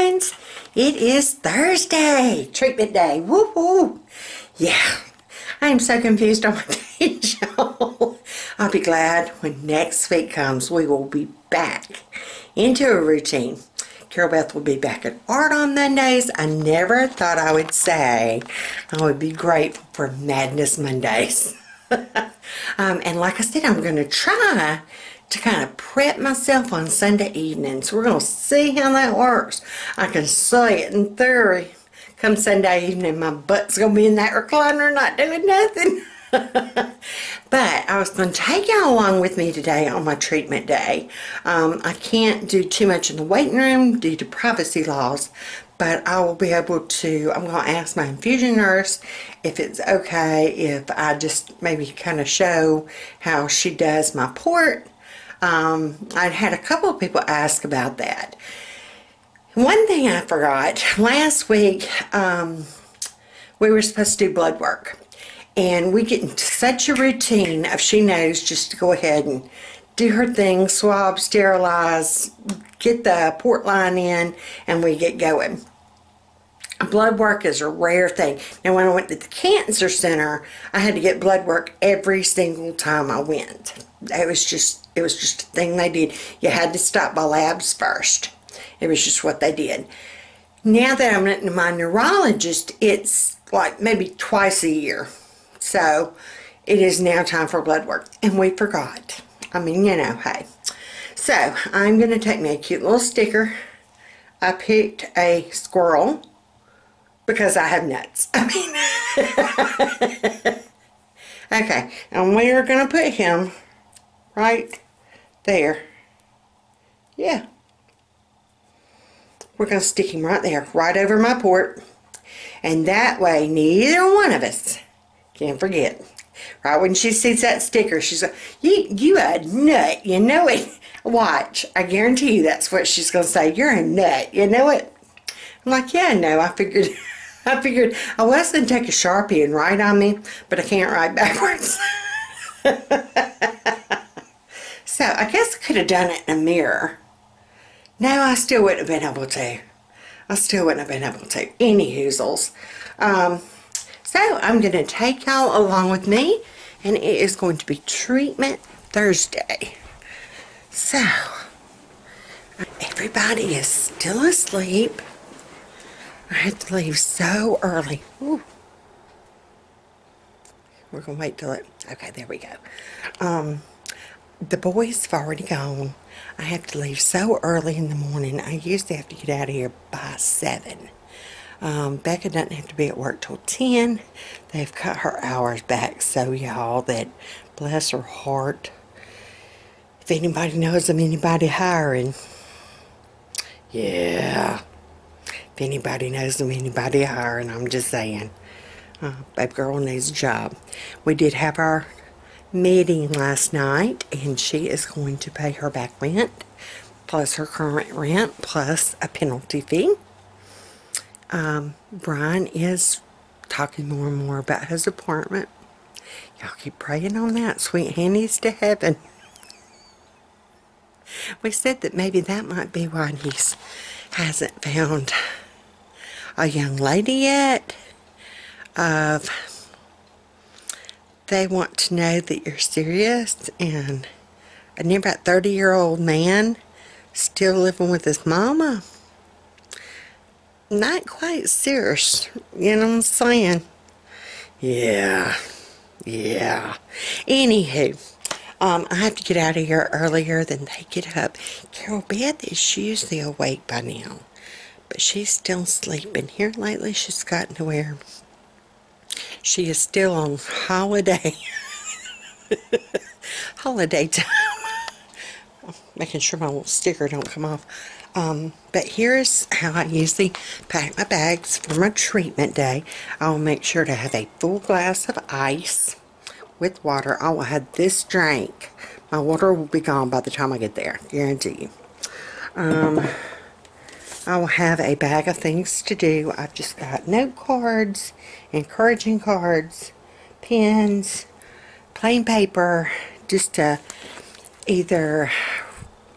friends. It is Thursday, treatment day. Woo-hoo. Yeah, I am so confused on my days, y'all. I'll be glad when next week comes. We will be back into a routine. Carol Beth will be back at art on Mondays. I never thought I would say I would be grateful for Madness Mondays. And like I said, I'm going to try to kind of prep myself on Sunday evenings. We're going to see how that works. I can see it in theory. Come Sunday evening, my butt's going to be in that recliner not doing nothing. But I was going to take y'all along with me today on my treatment day. I can't do too much in the waiting room due to privacy laws, but I will be able to, I'm going to ask my infusion nurse if it's okay if I just maybe kind of show how she does my port. I'd had a couple of people ask about that. One thing I forgot, last week we were supposed to do blood work. And we get into such a routine of she knows just to go ahead and do her thing, swab, sterilize, get the port line in, and we get going. Blood work is a rare thing. Now, when I went to the cancer center, I had to get blood work every single time I went. It was just a thing they did. You had to stop by labs first. It was just what they did. Now that I'm at my neurologist, it's like maybe twice a year. So it is now time for blood work. And we forgot. I mean, you know, hey. So I'm going to take me a cute little sticker. I picked a squirrel because I have nuts. I mean, okay. And we are going to put him right there. Yeah. We're going to stick him right there, right over my port. And that way, neither one of us can't forget. Right when she sees that sticker, she's like, you a nut, you know it. Watch, I guarantee you that's what she's going to say. You're a nut, you know it. I'm like, yeah, no, I figured I was going to take a Sharpie and write on me, but I can't write backwards. So, I guess I could have done it in a mirror. No, I still wouldn't have been able to. Any hoozles. So I'm going to take y'all along with me, and it is going to be Treatment Thursday. So, everybody is still asleep. I had to leave so early. Ooh. We're going to wait till it, okay, there we go. The boys have already gone. I have to leave so early in the morning. I usually have to get out of here by 7. Becca doesn't have to be at work till 10. They've cut her hours back, so y'all, that bless her heart. If anybody knows of anybody hiring, yeah. If anybody knows of anybody hiring, I'm just saying. Baby girl needs a job. We did have our meeting last night, and she is going to pay her back rent, plus her current rent, plus a penalty fee. Brian is talking more and more about his apartment. Y'all keep praying on that. Sweet handies to heaven. We said that maybe that might be why he hasn't found a young lady yet. They want to know that you're serious, and a near about 30-year-old man still living with his mama. Not quite serious, you know what I'm saying? Yeah. Anywho, I have to get out of here earlier than they get up. Carol Beth is usually awake by now, but she's still sleeping. Here lately, she's gotten to where she is still on holiday. Holiday time. Making sure my little sticker don't come off. But here's how I usually pack my bags for my treatment day. I'll make sure to have a full glass of ice with water. I will have this drink. My water will be gone by the time I get there. Guarantee you. I will have a bag of things to do. I've just got note cards, encouraging cards, pens, plain paper, just to either,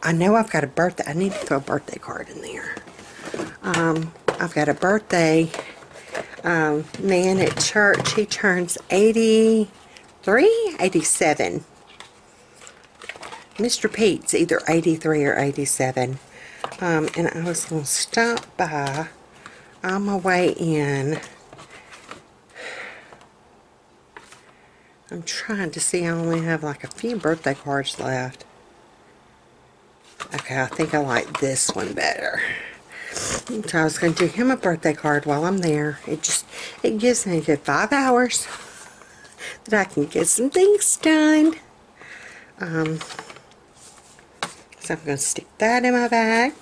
I know I've got a birthday, I need to throw a birthday card in there. I've got a birthday man at church. He turns 83, 87. Mr. Pete's either 83 or 87. And I was going to stop by on my way in. I'm trying to see, I only have like a few birthday cards left. Okay, I think I like this one better. So I was going to do him a birthday card while I'm there. It gives me a good 5 hours that I can get some things done. So I'm going to stick that in my bag.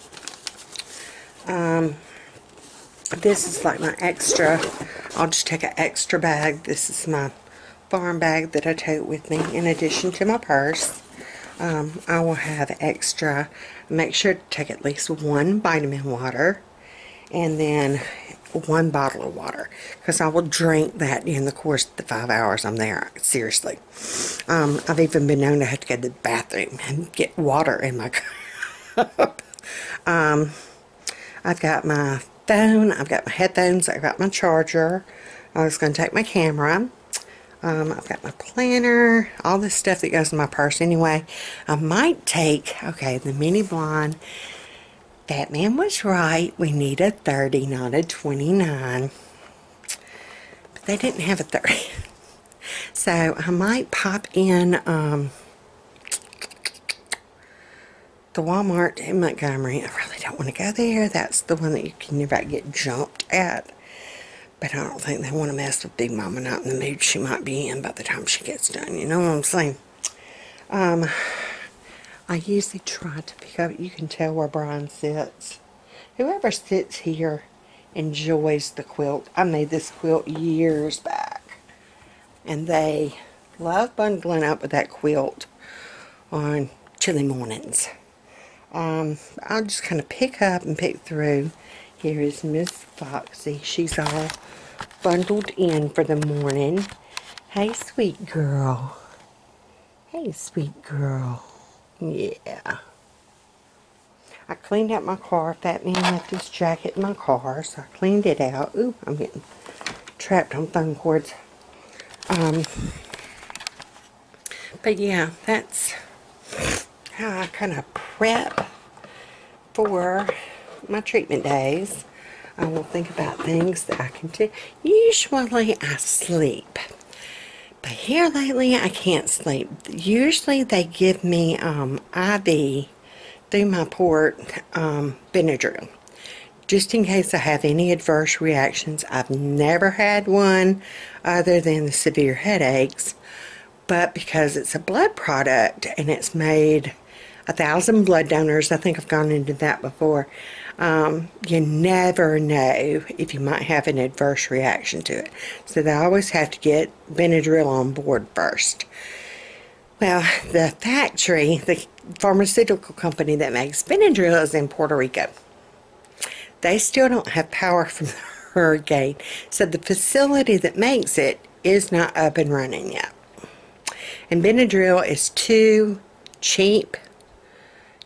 This is like my extra. I'll just take an extra bag. This is my farm bag that I take with me in addition to my purse. I will have extra. Make sure to take at least 1 vitamin water and then 1 bottle of water, because I will drink that in the course of the 5 hours I'm there. Seriously. I've even been known to have to go to the bathroom and get water in my cup. I've got my phone, I've got my headphones, I've got my charger. I was going to take my camera. I've got my planner, all this stuff that goes in my purse anyway. I might take, okay, the mini blonde. Batman was right. We need a 30, not a 29. But they didn't have a 30. So I might pop in the Walmart in Montgomery. I really don't want to go there. That's the one that you can never get jumped at. But I don't think they want to mess with Big Momma, not in the mood she might be in by the time she gets done. You know what I'm saying? I usually try to pick up, you can tell where Brian sits. Whoever sits here enjoys the quilt. I made this quilt years back. And they love bundling up with that quilt on chilly mornings. I'll just kind of pick up and pick through. Here is Miss Foxy. She's all bundled in for the morning. Hey, sweet girl. Hey, sweet girl. Yeah. I cleaned out my car. Fat Man left his jacket in my car, so I cleaned it out. Ooh, I'm getting trapped on phone cords. But yeah, that's how I kind of prep for my treatment days. I will think about things that I can do. Usually I sleep, but here lately I can't sleep. Usually they give me IV through my port Benadryl, just in case I have any adverse reactions. I've never had one other than the severe headaches, but because it's a blood product and it's made 1,000 blood donors, I think I've gone into that before, you never know if you might have an adverse reaction to it. So they always have to get Benadryl on board first. Well, the factory, the pharmaceutical company that makes Benadryl is in Puerto Rico. They still don't have power from the hurricane, so the facility that makes it is not up and running yet. And Benadryl is too cheap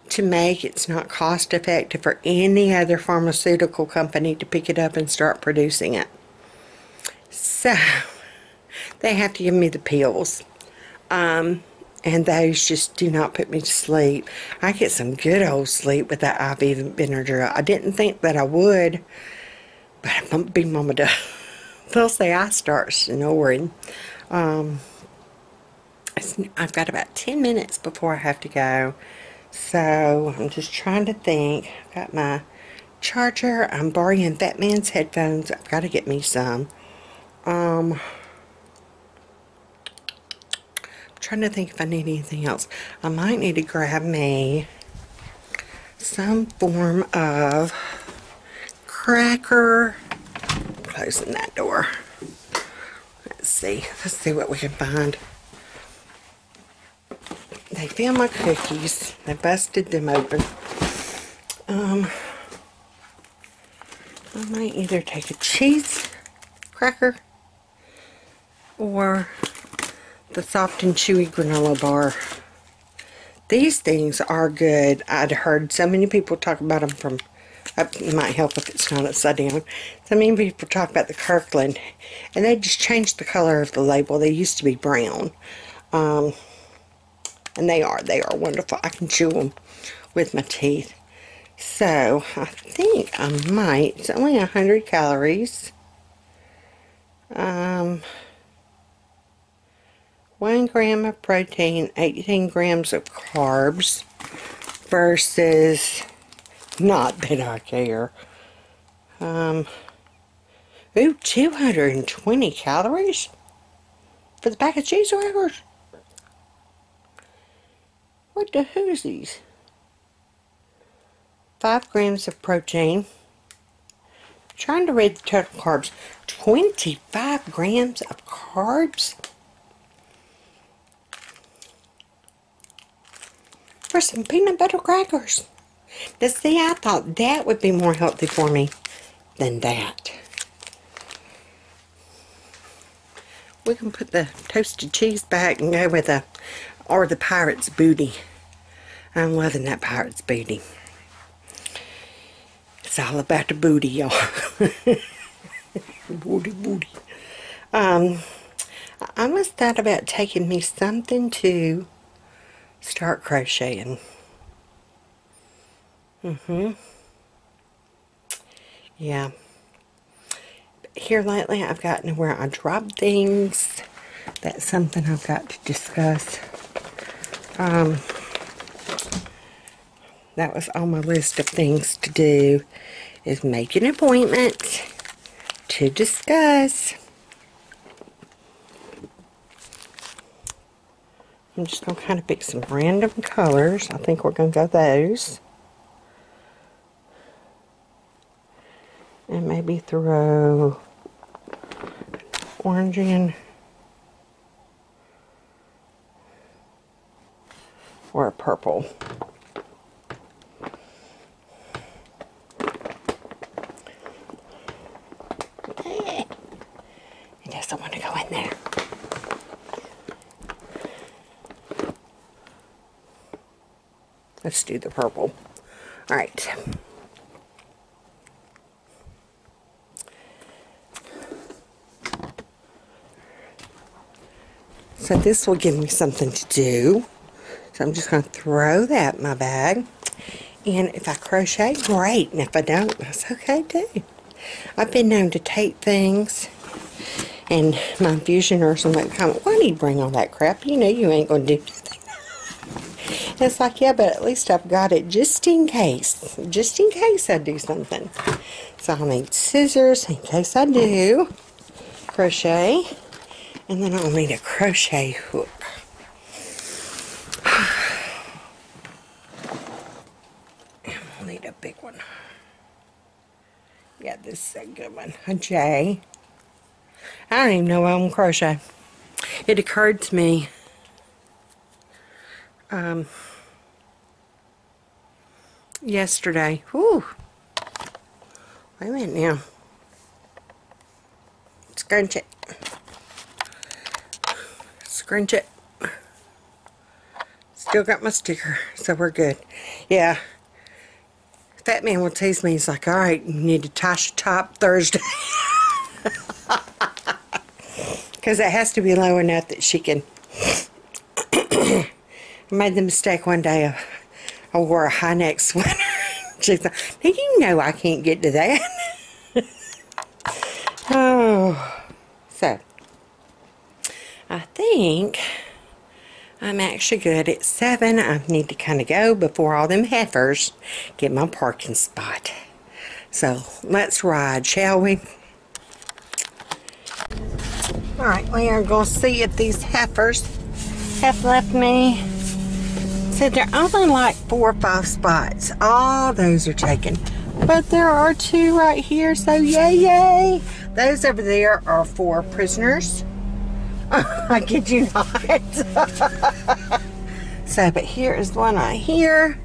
to make. It's not cost effective for any other pharmaceutical company to pick it up and start producing it. So they have to give me the pills. And those just do not put me to sleep. I get some good old sleep with that IV Benadryl. I didn't think that I would, but Big Momma does. They'll say I start snoring. I've got about 10 minutes before I have to go. So I'm just trying to think. I've got my charger. I'm borrowing Fat Man's headphones. I've got to get me some. I'm trying to think if I need anything else. I might need to grab me some form of cracker. Closing that door. Let's see what we can find. They found my cookies. They busted them open. I might either take a cheese cracker or the soft and chewy granola bar. These things are good. I'd heard so many people talk about them from It might help if it's not upside down. So many people talk about the Kirkland, and they just changed the color of the label. They used to be brown. And they are wonderful. I can chew them with my teeth. So, I think I might, it's only 100 calories. 1 gram of protein, 18 grams of carbs, versus, not that I care, 220 calories for the pack of cheeseburgers. What the hoosies? 5 grams of protein. Trying to read the total carbs. 25 grams of carbs for some peanut butter crackers. Now see, I thought that would be more healthy for me than that. We can put the toasted cheese back and go with the pirate's booty. I'm loving that pirate's booty. It's all about the booty, y'all. Booty. I almost thought about taking me something to start crocheting. Yeah. Here lately, I've gotten to where I drop things. That's something I've got to discuss. That was on my list of things to do, is make an appointment to discuss. I'm just going to kind of pick some random colors. I think we're going to go those. And maybe throw orange in. Or a purple. It doesn't want to go in there. Let's do the purple. Alright. So this will give me something to do. So I'm just going to throw that in my bag. And if I crochet, great. And if I don't, that's okay too. I've been known to take things, and my infusion nurse will make a comment, why do you bring all that crap? You know you ain't going to do anything. And it's like, yeah, but at least I've got it just in case. Just in case I do something. So I'll need scissors in case I do crochet. And then I'll need a crochet hook. And we'll need a big one. Yeah, this is a good one. A J. I don't even know why I'm going to crochet. It occurred to me yesterday. Whew. Wait a minute now. Scrunch it. Scrunch it. Still got my sticker, so we're good. Yeah. Fat man will tease me. He's like, alright, you need to touch the top Thursday. Because it has to be low enough that she can. I made the mistake one day. I wore a high neck sweater. She's like, now you know I can't get to that. Oh. So, I think I'm actually good at 7. I need to kind of go before all them heifers get my parking spot. So, let's ride, shall we? Alright, we are going to see if these heifers have left me. So, they're only like 4 or 5 spots. All those are taken. But there are 2 right here, so yay, yay. Those over there are for prisoners. I kid you not. So, but here is one right here.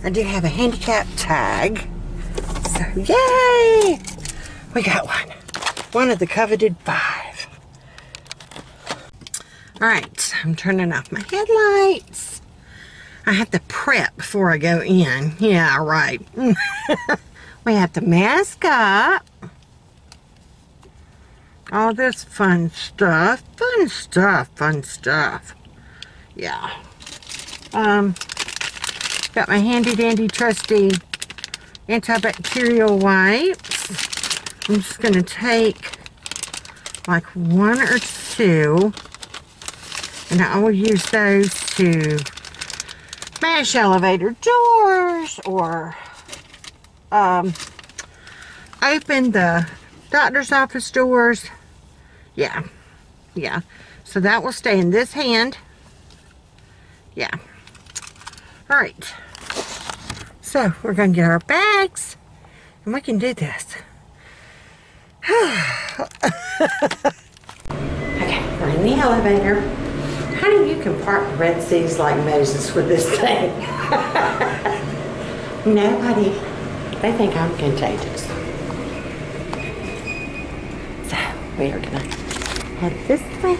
I do have a handicap tag. So, yay! We got one. One of the coveted 5. Alright, I'm turning off my headlights. I have to prep before I go in. Yeah, right. We have to mask up. All this fun stuff. Fun stuff. Fun stuff. Yeah. Got my handy dandy trusty antibacterial wipes. I'm just going to take like 1 or 2, and I will use those to smash elevator doors or open the doctor's office doors. Yeah. So that will stay in this hand. Yeah. All right. So we're going to get our bags and we can do this. Okay, we're in the elevator. Honey, you can part the Red Seas like Moses with this thing. Nobody, they think I'm contagious. So we are going to head this way.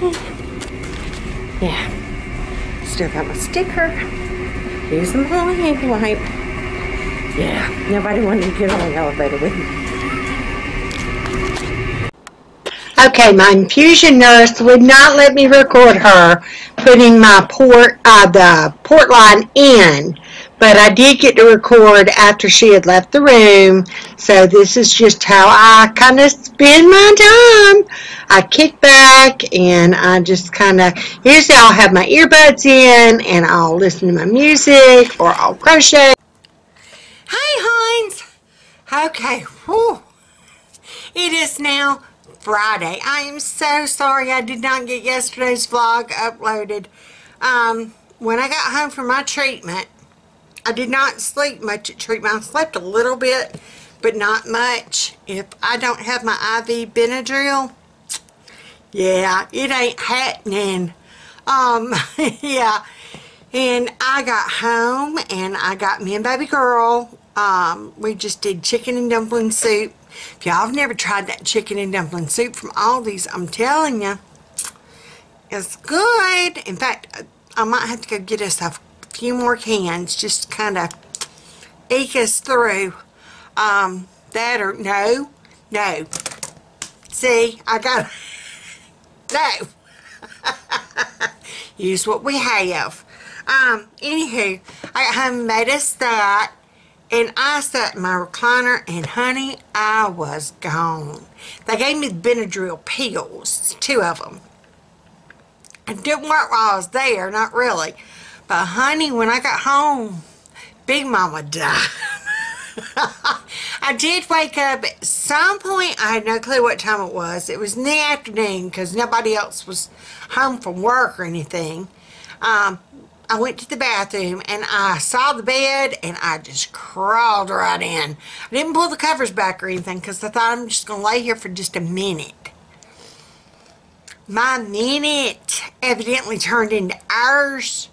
Yeah. Still got my sticker. Use them all hand wipe. Yeah, nobody wanted to get on the elevator with me. Okay, my infusion nurse would not let me record her putting my the port line in, but I did get to record after she had left the room. So this is just how I kind of spend my time. I kick back and I just kind of, usually I'll have my earbuds in and I'll listen to my music or I'll crochet. Hi, Hines. Okay, whew. It is now Friday. I am so sorry I did not get yesterday's vlog uploaded. When I got home from my treatment, I did not sleep much at treatment. I slept a little bit, but not much. If I don't have my IV Benadryl, yeah, it ain't happening. Yeah. And I got home and I got me and baby girl. We just did chicken and dumpling soup. If y'all have never tried that chicken and dumpling soup from Aldi's, I'm telling you, it's good. In fact, I might have to go get us a few more cans, just kind of eke us through. That or no. See, I got no. Use what we have. Anywho, I got home and made us that. And I sat in my recliner, and honey, I was gone. They gave me the Benadryl pills, 2 of them. It didn't work while I was there, not really. But honey, when I got home, Big Momma died. I did wake up at some point. I had no clue what time it was. It was in the afternoon because nobody else was home from work or anything. I went to the bathroom and I saw the bed and I just crawled right in. I didn't pull the covers back or anything because I thought I'm just going to lay here for just a minute. My minute evidently turned into hours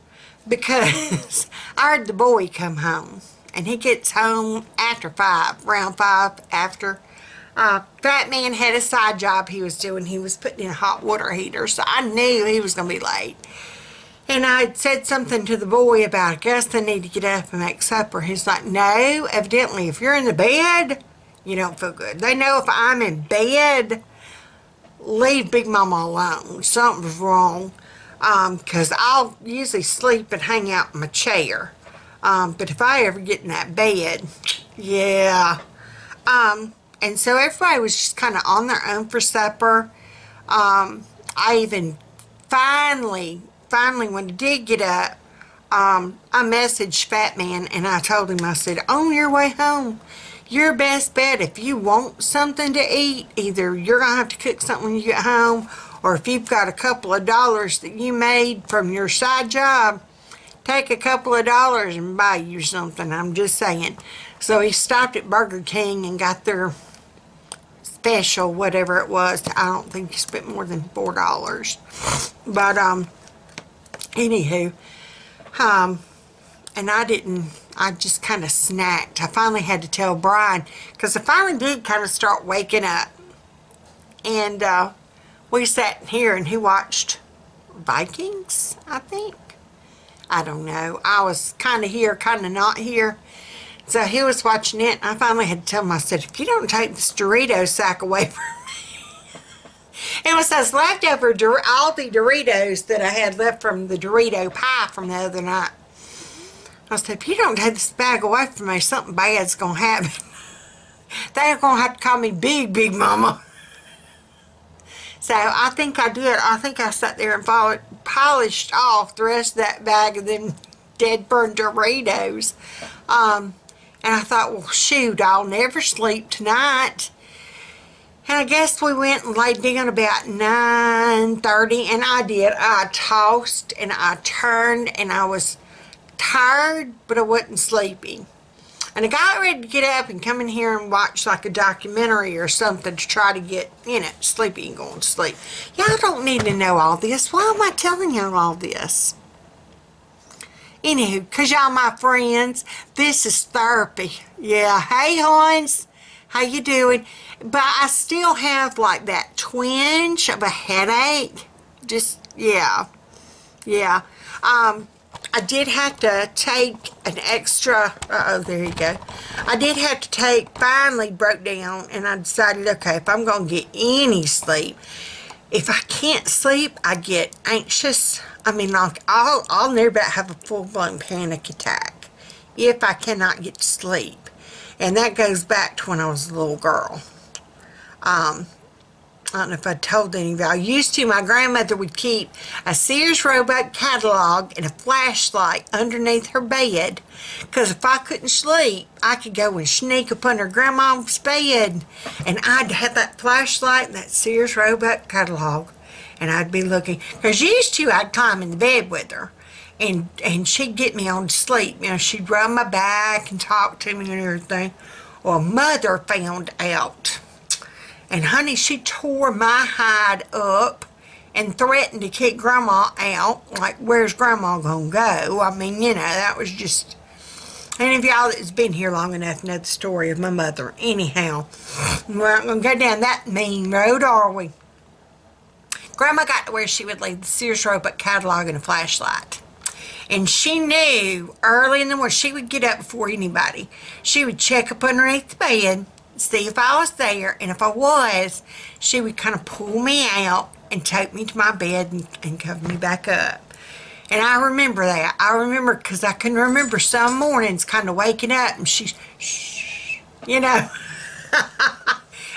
because I heard the boy come home. And he gets home after 5, around 5 after. Fat man had a side job he was doing. He was putting in a hot water heater, so I knew he was going to be late. And I said something to the boy about, I guess I need to get up and make supper. He's like, no, evidently if you're in the bed, you don't feel good. They know if I'm in bed, leave Big Mama alone. Something's wrong. Because I'll usually sleep and hang out in my chair. But if I ever get in that bed, yeah. And so everybody was just kind of on their own for supper. I even finally, when I did get up, I messaged Fat Man and I told him, I said, on your way home, your best bet, if you want something to eat, either you're going to have to cook something when you get home, or if you've got a couple of dollars that you made from your side job, take a couple of dollars and buy you something. I'm just saying. So he stopped at Burger King and got their special, whatever it was. I don't think he spent more than $4. But, anywho, and I just kind of snacked. I finally had to tell Brian, because I finally did kind of start waking up. And, we sat here and he watched Vikings, I think. I don't know. I was kind of here, kind of not here. So he was watching it, and I finally had to tell him, I said, if you don't take this Dorito sack away from me. It was those leftover Aldi Doritos that I had left from the Dorito pie from the other night. I said, if you don't take this bag away from me, something bad's going to happen. They're going to have to call me Big Momma. So I think I did. I think I sat there and polished off the rest of that bag of them dead burned Doritos. And I thought, well, shoot, I'll never sleep tonight. And I guess we went and laid down about 9:30, and I did. I tossed and I turned, and I was tired, but I wasn't sleepy. And I got ready to get up and come in here and watch like a documentary or something to try to get, sleepy and going to sleep. Y'all don't need to know all this. Why am I telling y'all all this? Anywho, because y'all my friends, this is therapy. Yeah, hey Hans, how you doing? But I still have like that twinge of a headache. Just, yeah. I did have to take an extra, there you go. I did have to finally broke down, and I decided, okay, if I'm going to get any sleep, if I can't sleep, I get anxious. I mean, like, I'll never about have a full-blown panic attack if I cannot get to sleep. And that goes back to when I was a little girl. I don't know if I told any of y'all. My grandmother would keep a Sears Roebuck catalog and a flashlight underneath her bed. Because if I couldn't sleep, I could go and sneak up under Grandma's bed. And I'd have that flashlight and that Sears Roebuck catalog. And I'd be looking. Because used to, I'd climb in the bed with her. And she'd get me on to sleep. She'd rub my back and talk to me and everything. Well, Mother found out. And honey, she tore my hide up and threatened to kick Grandma out. Like, where's Grandma gonna go? I mean, that was just... Any of y'all that's been here long enough know the story of my mother. Anyhow, we're not gonna go down that mean road, are we? Grandma got to where she would leave the Sears Roebuck catalog and a flashlight. And she knew early in the morning, she would get up before anybody. She would check up underneath the bed, see if I was there, and if I was, she would kind of pull me out and take me to my bed and cover me back up. And I remember that. I remember because I can remember some mornings kind of waking up and she's, shh, And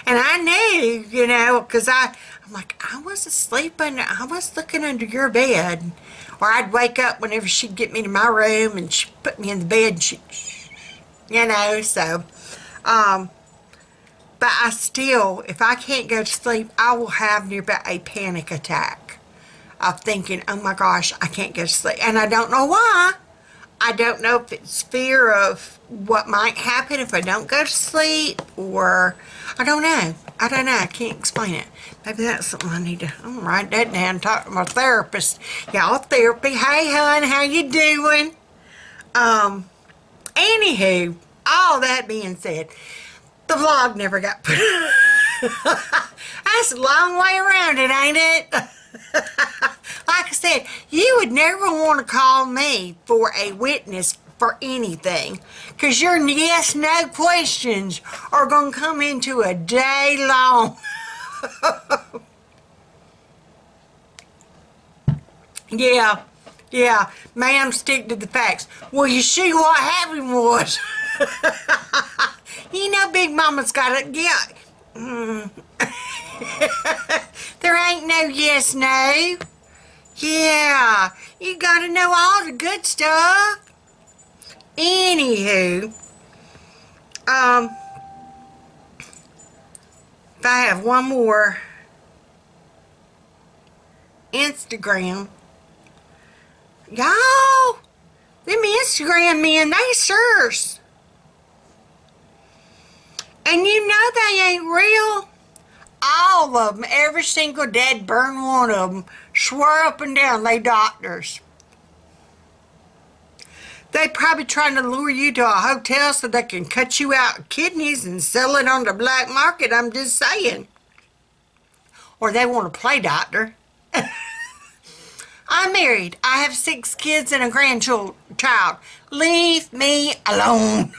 I knew, because I'm like, I was asleep I was looking under your bed. Or I'd wake up whenever she'd get me to my room and she'd put me in the bed and so, but I still, if I can't go to sleep, I will have near about a panic attack of thinking, oh my gosh, I can't go to sleep. And I don't know why. I don't know if it's fear of what might happen if I don't go to sleep, or I don't know. I can't explain it. Maybe that's something I need to, I'm gonna write that down and talk to my therapist. Y'all, therapy. Hey, hon, how you doing? Anywho, all that being said, the vlog never got put. That's a long way around it, ain't it? Like I said, you would never want to call me for a witness for anything, because your yes, no questions are going to come into a day long. Yeah, ma'am, stick to the facts. Well, you see what happened was, Big Mama's got it, there ain't no yes, no. Yeah, you gotta know all the good stuff. Anywho, if I have one more Instagram, y'all, them Instagram men, they serious. And they ain't real. All of them, every single dead burn one of them, swear up and down they doctors. They probably trying to lure you to a hotel so they can cut you out kidneys and sell it on the black market, I'm just saying. Or they want to play doctor. I'm married. I have 6 kids and a grandchild. Leave me alone.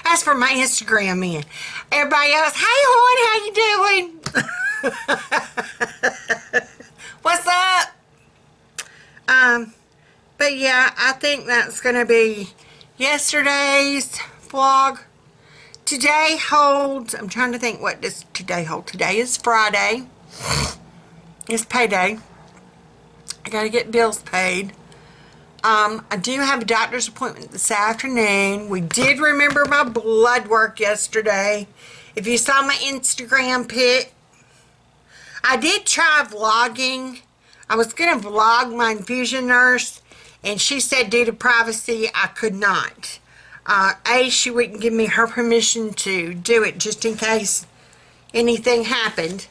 That's for my Instagram man. Everybody else, hey hon, how you doing? What's up? But yeah, I think that's gonna be yesterday's vlog. Today holds, I'm trying to think, what does today hold? Today is Friday. It's payday. I gotta get bills paid. I do have a doctor's appointment this afternoon. We did remember my blood work yesterday. If you saw my Instagram pic, I did try vlogging. I was going to vlog my infusion nurse, and she said due to privacy, I could not. She wouldn't give me her permission to do it just in case anything happened.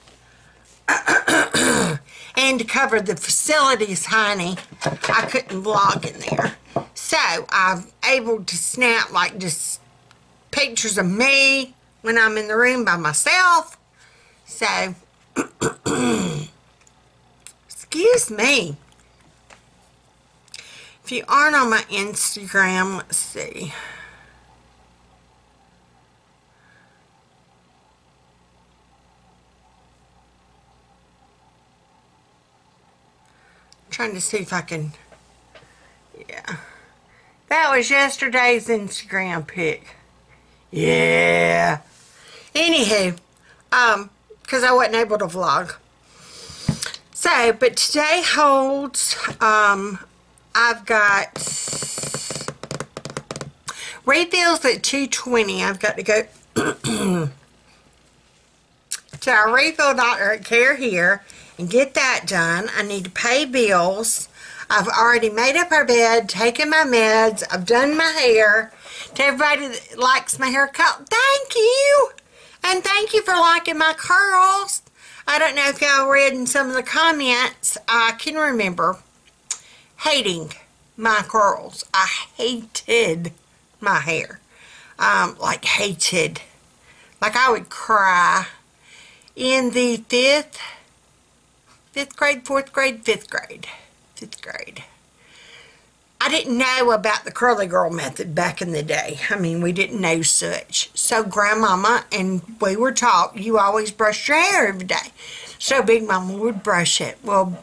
And to cover the facilities, honey, I couldn't vlog in there. So, I'm able to snap, like, just pictures of me when I'm in the room by myself. So, excuse me. If you aren't on my Instagram, let's see. Trying to see if I can, yeah, that was yesterday's Instagram pic. Yeah, anywho, because I wasn't able to vlog. So, but today holds, I've got refills at 2:20. I've got to go to our refill doctor at Care here and get that done. I need to pay bills. I've already made up our bed, taken my meds. I've done my hair. To everybody that likes my haircut, thank you. And thank you for liking my curls. I don't know if y'all read in some of the comments. I can remember hating my curls. I hated my hair. Like hated. Like I would cry. In the fifth grade, fourth grade, fifth grade. I didn't know about the curly girl method back in the day. I mean, we didn't know such. So Grandmama and we were taught you always brush your hair every day. So Big Mama would brush it. Well,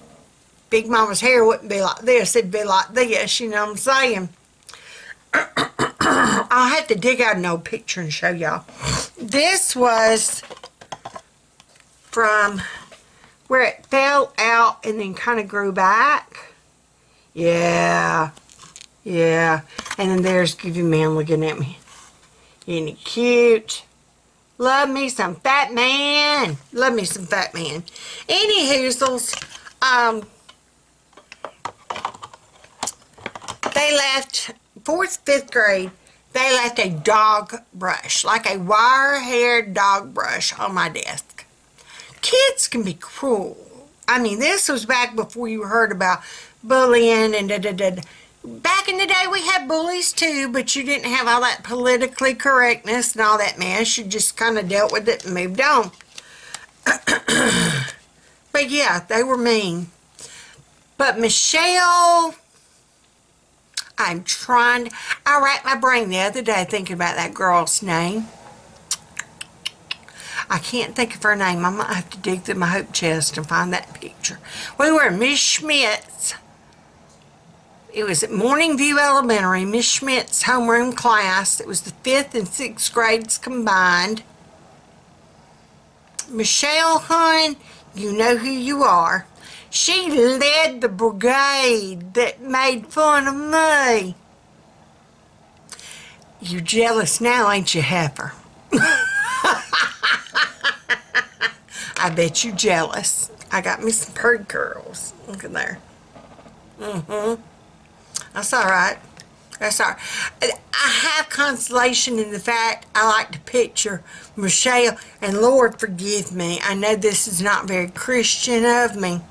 Big Mama's hair wouldn't be like this. It'd be like this, you know what I'm saying? I'll have to dig out an old picture and show y'all. This was from where it fell out and then kind of grew back. Yeah. And then there's Goofy Man looking at me. Isn't he cute? Love me some fat man. Love me some fat man. Anywhoozles, they left 4th, 5th grade. They left a dog brush, like a wire-haired dog brush on my desk. Kids can be cruel. I mean, this was back before you heard about bullying and da-da-da. Back in the day, we had bullies too, but you didn't have all that politically correctness and all that mess. You just kind of dealt with it and moved on. But yeah, they were mean. But Michelle, I'm trying. I racked my brain the other day thinking about that girl's name. I can't think of her name. I might have to dig through my hope chest and find that picture. We were in Miss Schmidt's. It was at Morning View Elementary, Miss Schmidt's homeroom class. It was the 5th and 6th grades combined. Michelle, hon, you know who you are. She led the brigade that made fun of me. You're jealous now, ain't you, Heifer? I bet you're jealous. I got me some purd curls. Look at there. That's alright. That's alright. I have consolation in the fact I like to picture Michelle, and Lord forgive me, I know this is not very Christian of me,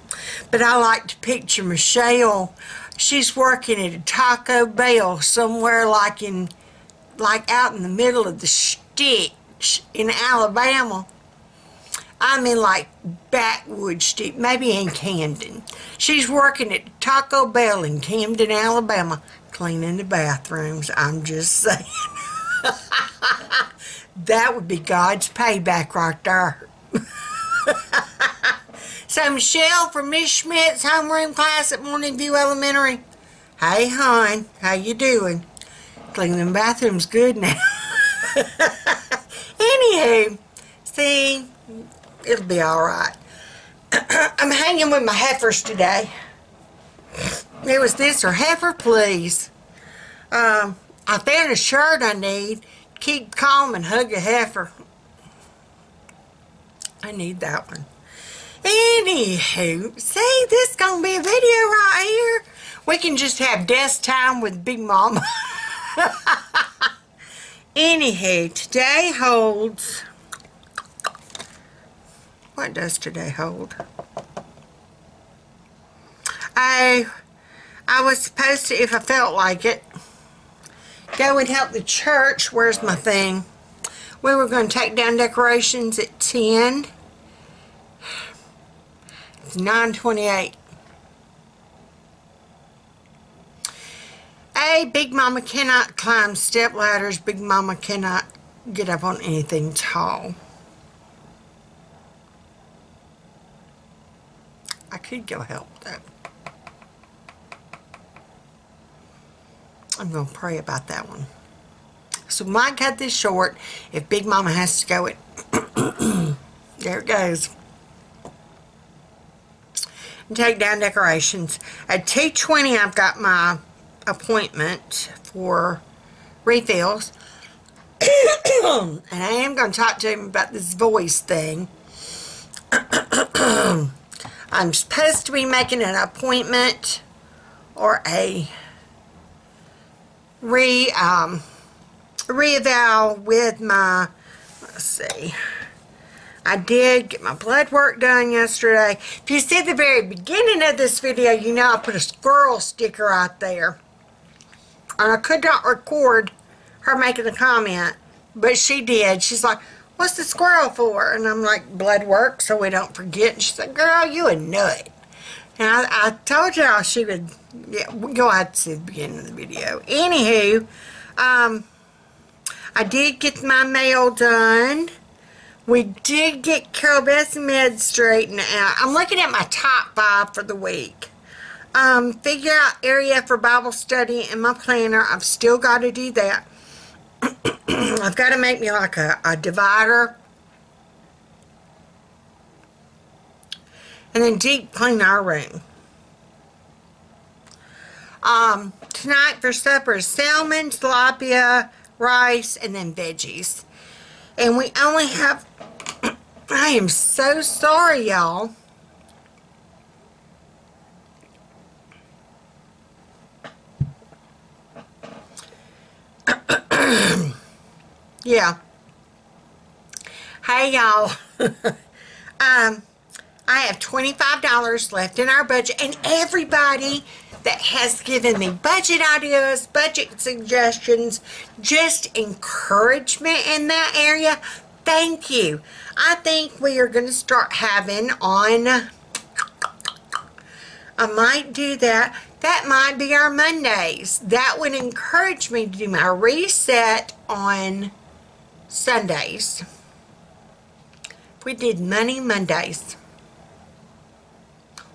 but I like to picture Michelle. She's working at a Taco Bell somewhere like out in the middle of the sticks in Alabama. I mean, like backwoods stick, maybe in Camden. She's working at Taco Bell in Camden, Alabama, cleaning the bathrooms. I'm just saying. That would be God's payback right there. So Michelle from Miss Schmidt's homeroom class at Morning View Elementary. Hey, hon, how you doing? Cleaning the bathroom's good now. Anywho, see, it'll be all right. I'm hanging with my heifers today. It was this or heifer, please. I found a shirt I need. Keep calm and hug a heifer. I need that one. Anywho, see, this is going to be a video right here. We can just have desk time with Big Momma. Anywho, today holds... What does today hold? I was supposed to, if I felt like it, go and help the church. Where's my thing? We were going to take down decorations at 10. It's 9:28. Big Mama cannot climb step ladders. Big Mama cannot get up on anything tall. I could go help though. I'm going to pray about that one. So we might cut this short if Big Mama has to go it. There it goes. And take down decorations. At 2:20 I've got my appointment for refills. And I am going to talk to him about this voice thing. I'm supposed to be making an appointment or a re-eval with my, let's see, I did get my blood work done yesterday. If you see the very beginning of this video, you know I put a squirrel sticker right there. And I could not record her making a comment, but she did. She's like, what's the squirrel for? And I'm like, blood work, so we don't forget. And she's like, girl, you a nut. And I told y'all she would, yeah, go ahead and see the beginning of the video. Anywho, I did get my mail done. We did get Carol Beth's meds straightened out. I'm looking at my top 5 for the week. Figure out area for Bible study in my planner. I've still got to do that. I've got to make me like a divider. And then deep clean our room. Tonight for supper is salmon, tilapia, rice, and then veggies. And we only have... I am so sorry, y'all. Yeah. Hey, y'all. I have $25 left in our budget, and everybody that has given me budget ideas, budget suggestions, just encouragement in that area, thank you. I think we are going to start having on, I might do that. That might be our Mondays. That would encourage me to do my reset on Sundays. If we did Money Mondays.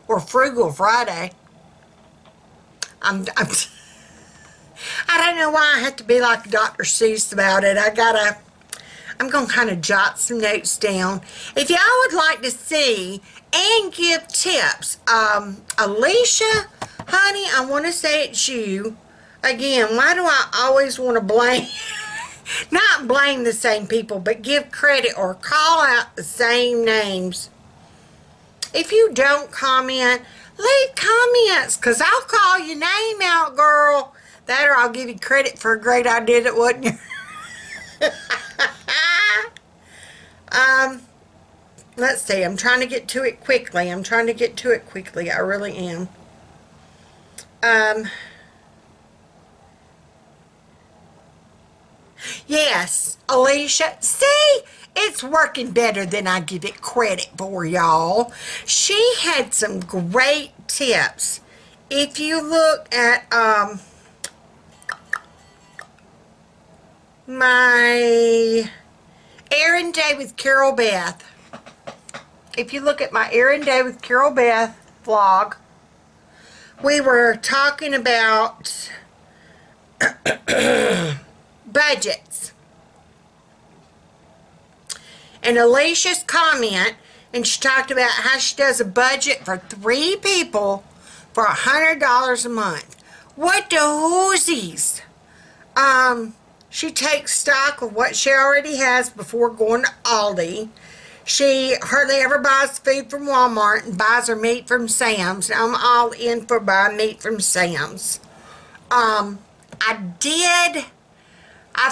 Or Frugal Friday. I don't know why I have to be like Dr. Seuss about it. I'm going to kind of jot some notes down. If y'all would like to see and give tips, Alicia, honey, I want to say it's you. Again, why do I always want to blame, not blame the same people, but give credit or call out the same names? If you don't comment, leave comments, because I'll call your name out, girl. That or I'll give you credit for a great idea that wasn't yours. Let's see. I'm trying to get to it quickly. I really am. Yes, Alicia. See? It's working better than I give it credit for, y'all. She had some great tips. If you look at, my errand day with Carol Beth. If you look at my errand day with Carol Beth vlog, we were talking about budgets. And Alicia's comment, and she talked about how she does a budget for 3 people for $100 a month. What the hoosies? She takes stock of what she already has before going to Aldi. She hardly ever buys food from Walmart and buys her meat from Sam's. I'm all in for buying meat from Sam's. I've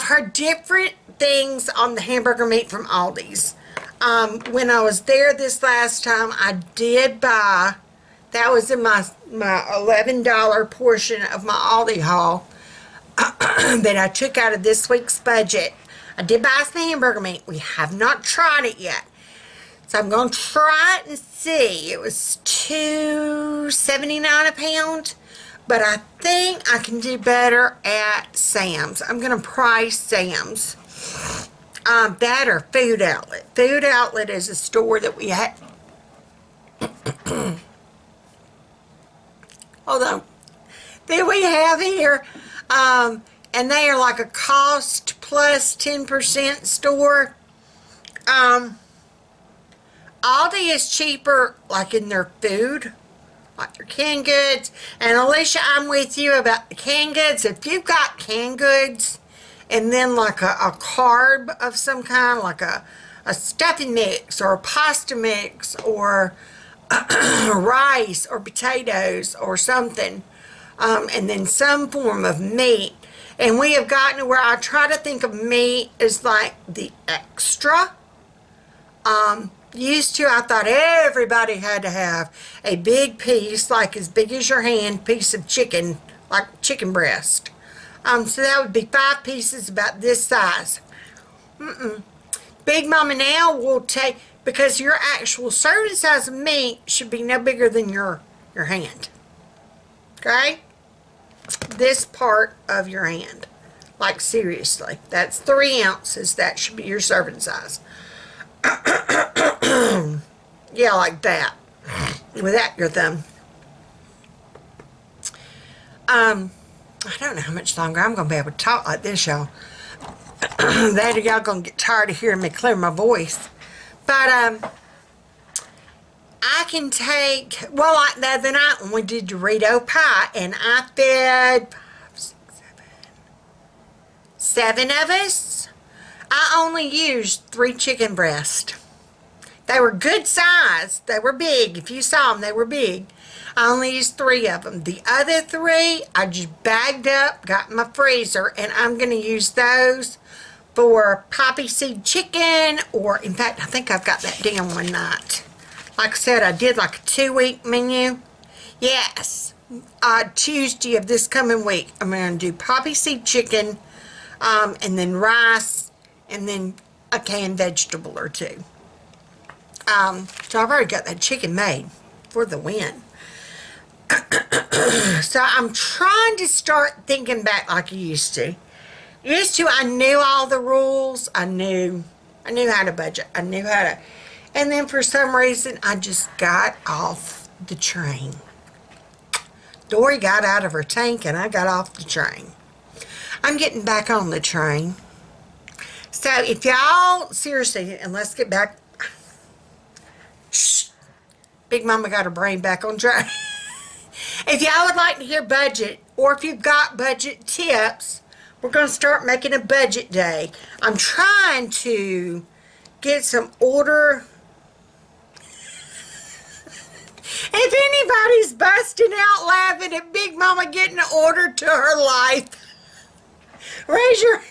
heard different things on the hamburger meat from Aldi's. When I was there this last time, I did buy, that was in my $11 portion of my Aldi haul that I took out of this week's budget. I did buy some hamburger meat. We have not tried it yet. So I'm going to try it and see. It was $2.79 a pound. But I think I can do better at Sam's. I'm going to price Sam's. That or Food Outlet. Food Outlet is a store that we have. Hold on. That we have here. And they are like a cost plus 10% store. Aldi is cheaper, like in their food, like their canned goods. And Alicia, I'm with you about the canned goods. If you've got canned goods and then like a carb of some kind, like a stuffing mix or a pasta mix or rice or potatoes or something, and then some form of meat. And we have gotten to where I try to think of meat as like the extra. Used to, I thought everybody had to have a big piece, like as big as your hand, piece of chicken, like chicken breast. So that would be 5 pieces about this size. Big Mama now will take, because your actual serving size of meat should be no bigger than your hand. Okay? This part of your hand. Like seriously. That's 3 ounces. That should be your serving size. Yeah, like that. Without your thumb. I don't know how much longer I'm going to be able to talk like this, y'all. That or y'all going to get tired of hearing me clear my voice. But, I can take, well, like the other night when we did Dorito pie, and I fed 5, 6, 7 of us. I only used 3 chicken breasts. They were good size. They were big. If you saw them, they were big. I only used 3 of them. The other 3, I just bagged up, got in my freezer, and I'm going to use those for poppy seed chicken, or, in fact, I think I've got that down one night. Like I said, I did like a 2-week menu. Yes. Tuesday of this coming week, I'm going to do poppy seed chicken, and then rice, and then a canned vegetable or 2. So I've already got that chicken made for the win. So I'm trying to start thinking back like I used to. I knew all the rules. I knew how to budget. I knew how to. And then for some reason, I just got off the train. Dory got out of her tank and I got off the train. I'm getting back on the train. So if y'all, seriously, and let's get back. Shh. Big Mama got her brain back on track. If y'all would like to hear budget, or if you've got budget tips, we're going to start making a budget day. I'm trying to get some order. If anybody's busting out laughing at Big Mama getting an order to her life, raise your hand.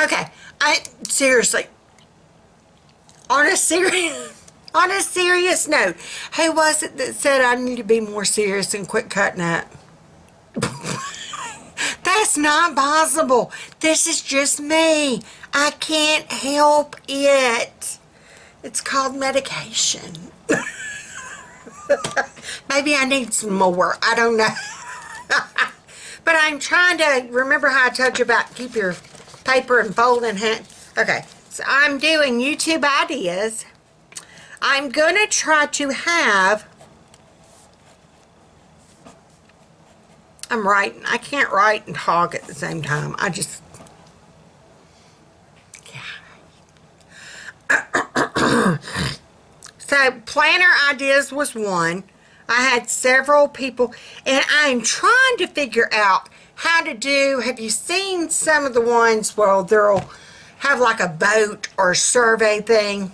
Okay, seriously, on a serious note, who was it that said I need to be more serious and quit cutting up? That's not possible. This is just me. I can't help it. It's called medication. Maybe I need some more. I don't know. But I'm trying to remember how I told you about keep your paper and fold in hand. Okay, so I'm doing YouTube ideas. I'm going to try to have, I'm writing. I can't write and talk at the same time. I just, yeah. So planner ideas was one. I had several people, and I'm trying to figure out how to do, have you seen some of the ones where they'll have like a vote or survey thing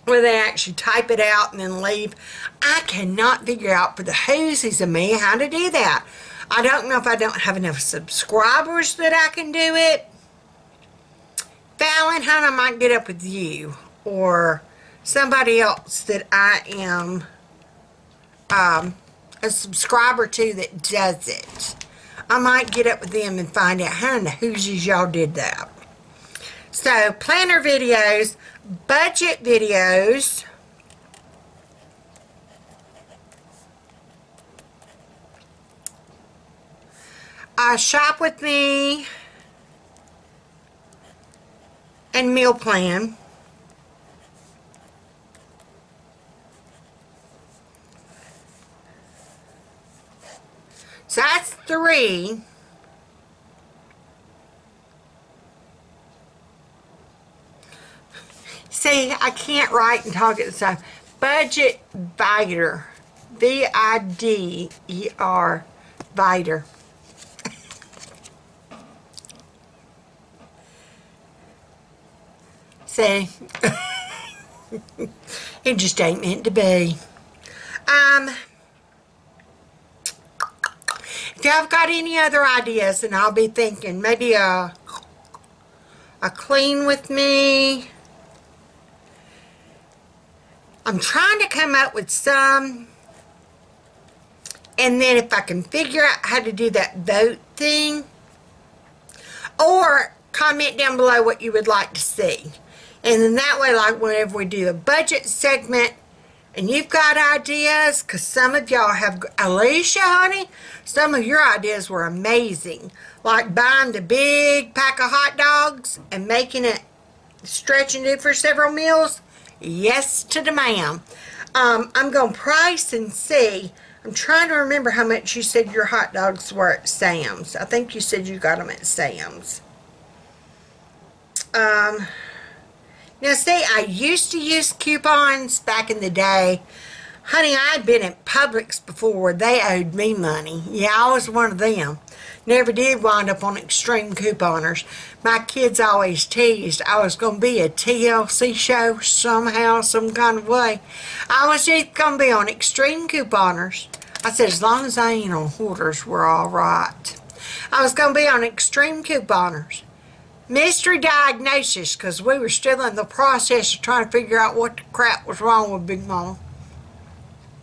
where they actually type it out and then leave? I cannot figure out for the whoosies of me how to do that. I don't know if I don't have enough subscribers that I can do it. Valentine, I might get up with you or somebody else that I am a subscriber to that does it. I might get up with them and find out how in the hoosies y'all did that. So, planner videos, budget videos, shop with me, and meal plan. So that's 3. See, I can't write and talk at the time. Budget Vider. V-I-D-E-R. Vider. See? It just ain't meant to be. If y'all have got any other ideas, and I'll be thinking maybe a clean with me. I'm trying to come up with some, and then if I can figure out how to do that vote thing, or comment down below what you would like to see. And then that way, like whenever we do a budget segment, and you've got ideas, because some of y'all have, Alicia, honey, some of your ideas were amazing. Like buying the big pack of hot dogs and making it stretching it for several meals. Yes to the ma'am. I'm going to price and see. I'm trying to remember how much you said your hot dogs were at Sam's. I think you said you got them at Sam's. Now see, I used to use coupons back in the day. Honey, I'd been at Publix before. They owed me money. Yeah, I was one of them. Never did wind up on extreme couponers. My kids always teased I was going to be a TLC show somehow, some kind of way. I was just going to be on extreme couponers. I said, as long as I ain't on hoarders, we're all right. I was going to be on extreme couponers. Mystery diagnosis, because we were still in the process of trying to figure out what the crap was wrong with Big Momma.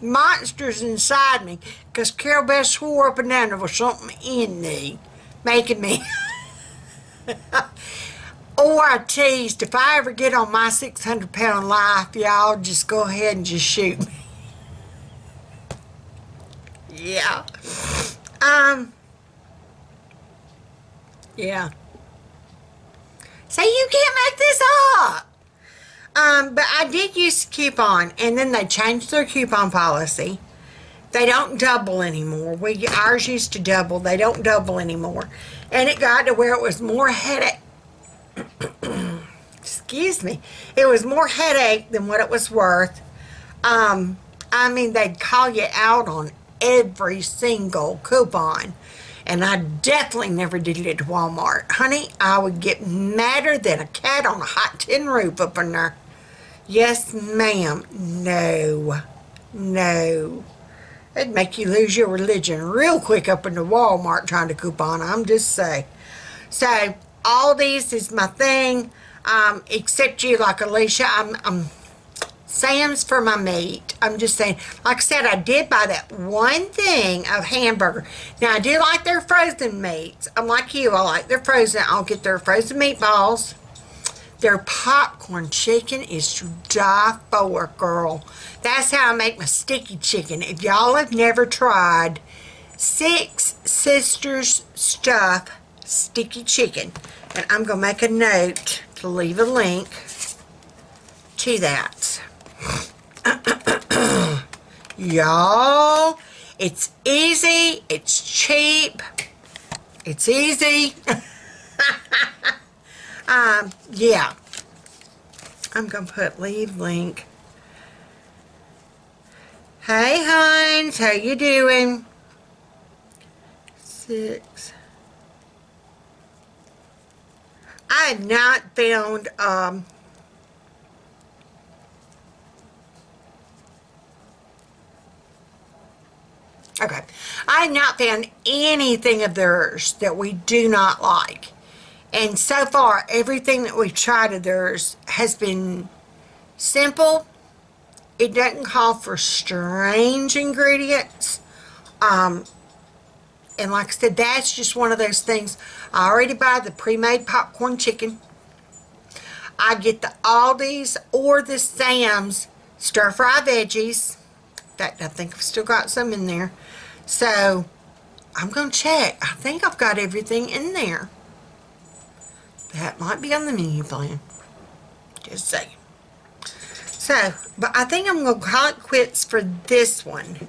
Monsters inside me, because Carol Beth swore up and down there was something in me making me. Or I teased, if I ever get on my 600-pound life, y'all just go ahead and just shoot me. Yeah. Yeah. So you can't make this up. But I did use a coupon, and then they changed their coupon policy. They don't double anymore. Ours used to double. They don't double anymore. And it got to where it was more headache. Excuse me. It was more headache than what it was worth. I mean, they'd call you out on every single coupon. And I definitely never did it at Walmart. Honey, I would get madder than a cat on a hot tin roof up in there. Yes, ma'am. No. No. It'd make you lose your religion real quick up in the Walmart trying to coupon. I'm just saying. So, all these is my thing. Except you, like Alicia, I'm Sam's for my meat. I'm just saying, like I said, I did buy that one thing of hamburger. Now, I do like their frozen meats. I'm like you, I like their frozen. I'll get their frozen meatballs. Their popcorn chicken is to die for, girl. That's how I make my sticky chicken. If y'all have never tried Six Sisters Stuff Sticky Chicken, and I'm going to make a note to leave a link to that. Y'all, it's easy, it's cheap, it's easy. Yeah, I'm gonna leave link. Hey Hines, how you doing? 6. I have not found okay, I have not found anything of theirs that we do not like. And so far, everything that we've tried of theirs has been simple. It doesn't call for strange ingredients. And like I said, that's just one of those things. I already buy the pre-made popcorn chicken. I get the Aldi's or the Sam's stir-fry veggies. In fact, I think I've still got some in there. So, I'm going to check. I think I've got everything in there. That might be on the menu plan. Just saying. So, but I think I'm going to call it quits for this one.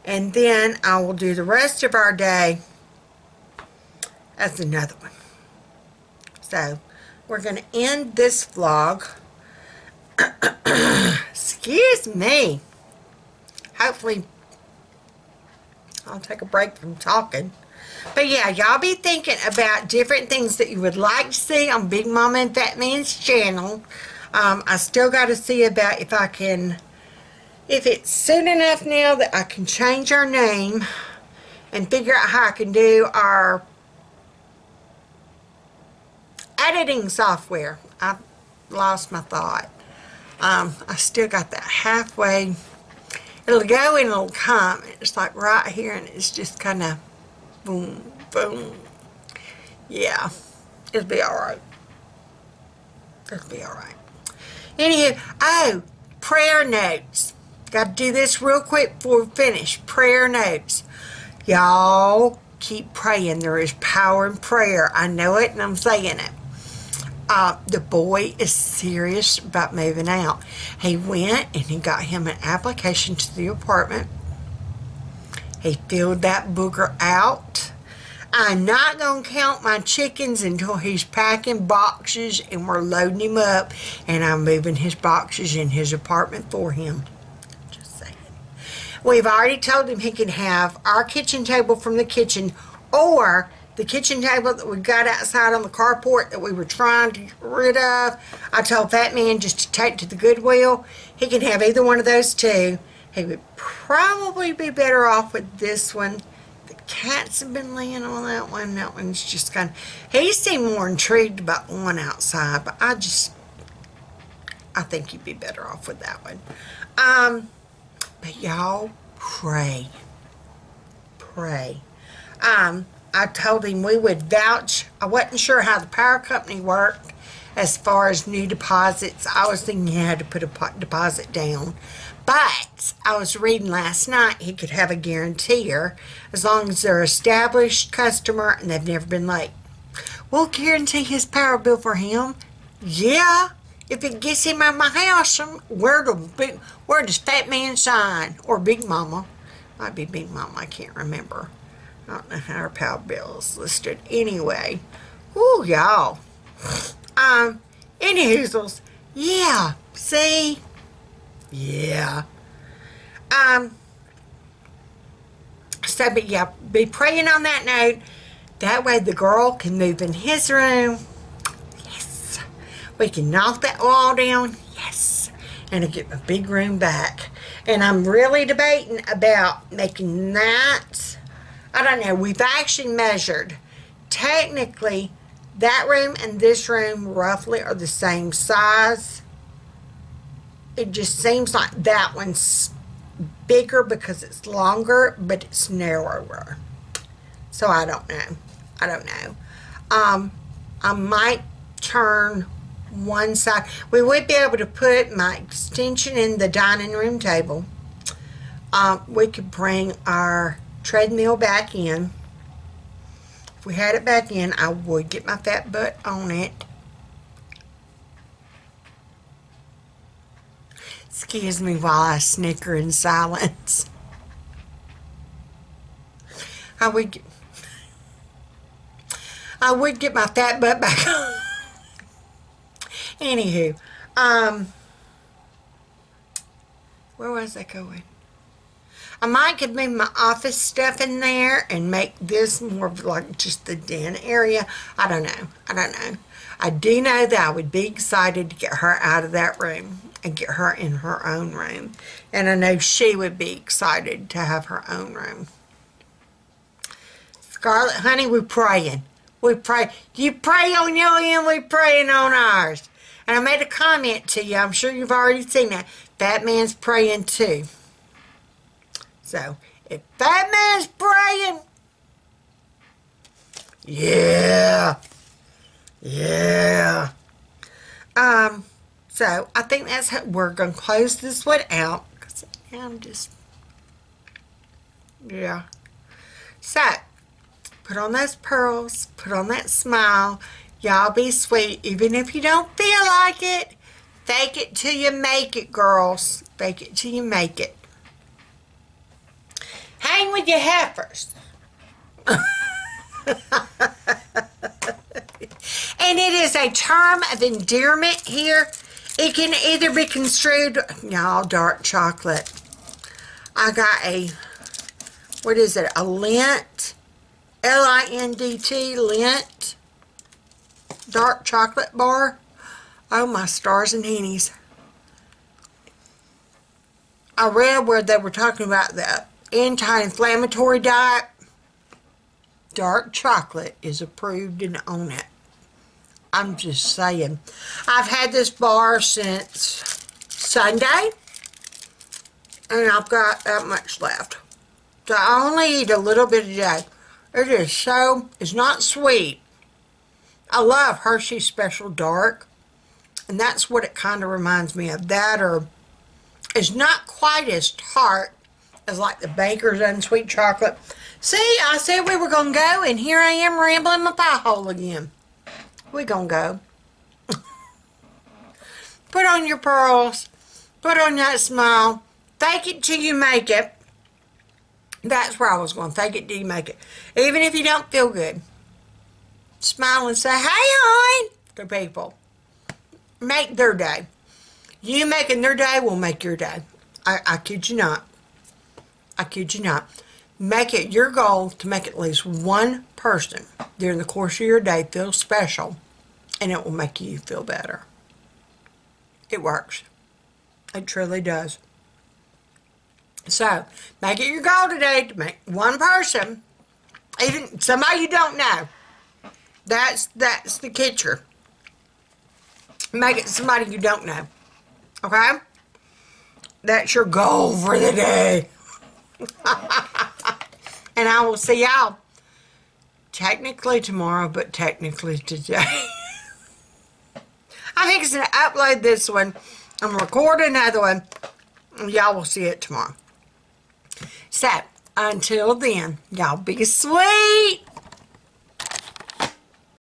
And then I will do the rest of our day as another one. So, we're going to end this vlog. Excuse me. Hopefully, I'll take a break from talking. But yeah, y'all be thinking about different things that you would like to see on Big Mama and Fat Man's channel. I still got to see about if it's soon enough now that I can change our name and figure out how I can do our editing software. I lost my thought. I still got that halfway. It'll go and it'll come. It's like right here, and it's just kind of boom, boom. Yeah, it'll be alright. It'll be alright. Anywho, oh, prayer notes. Got to do this real quick before we finish. Prayer notes. Y'all keep praying. There is power in prayer. I know it, and I'm saying it. The boy is serious about moving out. He went and he got him an application to the apartment. He filled that booger out. I'm not going to count my chickens until he's packing boxes and we're loading him up, and I'm moving his boxes in his apartment for him. Just saying. We've already told him he can have our kitchen table from the kitchen, or the kitchen table that we got outside on the carport that we were trying to get rid of. I told Fat Man just to take to the Goodwill. He can have either one of those two. He would probably be better off with this one. The cats have been laying on that one. That one's just kind of... He seemed more intrigued about the one outside, but I think he'd be better off with that one. But y'all, pray. Pray. I told him we would vouch. I wasn't sure how the power company worked as far as new deposits. I was thinking you had to put a deposit down. But I was reading last night he could have a guaranteer as long as they're an established customer and they've never been late. We'll guarantee his power bill for him. Yeah, if it gets him out of my house, where does Fat Man sign? Or Big Mama. Might be Big Mama, I can't remember. I don't know how our power bill is listed. Anyway, ooh, y'all. Anyhoozles, yeah, see? Yeah. So, but yeah, be praying on that note. That way the girl can move in his room. Yes. We can knock that wall down. Yes. And I'll get my big room back. And I'm really debating about making that. I don't know. We've actually measured. Technically, that room and this room roughly are the same size. It just seems like that one's bigger because it's longer, but it's narrower. So I don't know. I don't know. I might turn one side. We would be able to put my extension in the dining room table. We could bring our treadmill back in. If we had it back in, I would get my fat butt on it. Excuse me while I snicker in silence. I would get my fat butt back on. Anywho, where was I going? I might could move my office stuff in there and make this more of like just the den area. I don't know. I do know that I would be excited to get her out of that room and get her in her own room. And I know she would be excited to have her own room. Scarlett, honey, we're praying. We pray. You pray on your end, we praying on ours. And I made a comment to you. I'm sure you've already seen that. Fat man's praying too. So, if Fat Man's praying, yeah. So, I think that's how we're going to close this one out. Because I'm just, yeah. So, put on those pearls. Put on that smile. Y'all be sweet. Even if you don't feel like it, fake it till you make it, girls. Fake it till you make it. Hang with your heifers. And it is a term of endearment here. It can either be construed, y'all, dark chocolate. I got a, what is it, a Lindt, L-I-N-D-T, Lindt dark chocolate bar. Oh, my stars and hennies. I read where they were talking about the anti-inflammatory diet. Dark chocolate is approved and on it. I'm just saying. I've had this bar since Sunday, and I've got that much left. So I only eat a little bit a day. It is so, it's not sweet. I love Hershey's Special Dark, and that's what it kind of reminds me of. That, or it's not quite as tart as like the Baker's Unsweet Chocolate. See, I said we were going to go, and here I am rambling my pie hole again. We're going to go. Put on your pearls. Put on that smile. Fake it till you make it. That's where I was going. Fake it till you make it. Even if you don't feel good. Smile and say, hey, hon, to people. Make their day. You making their day will make your day. I kid you not. I kid you not. Make it your goal to make at least one person during the course of your day feel special, and it will make you feel better. It works. It truly does. So, make it your goal today to make one person, even somebody you don't know. That's the kitchen. Make it somebody you don't know. Okay? That's your goal for the day. And I will see y'all technically tomorrow, but technically today. I think it's going to upload this one. I'm going to record another one. Y'all will see it tomorrow. So, until then, y'all be sweet.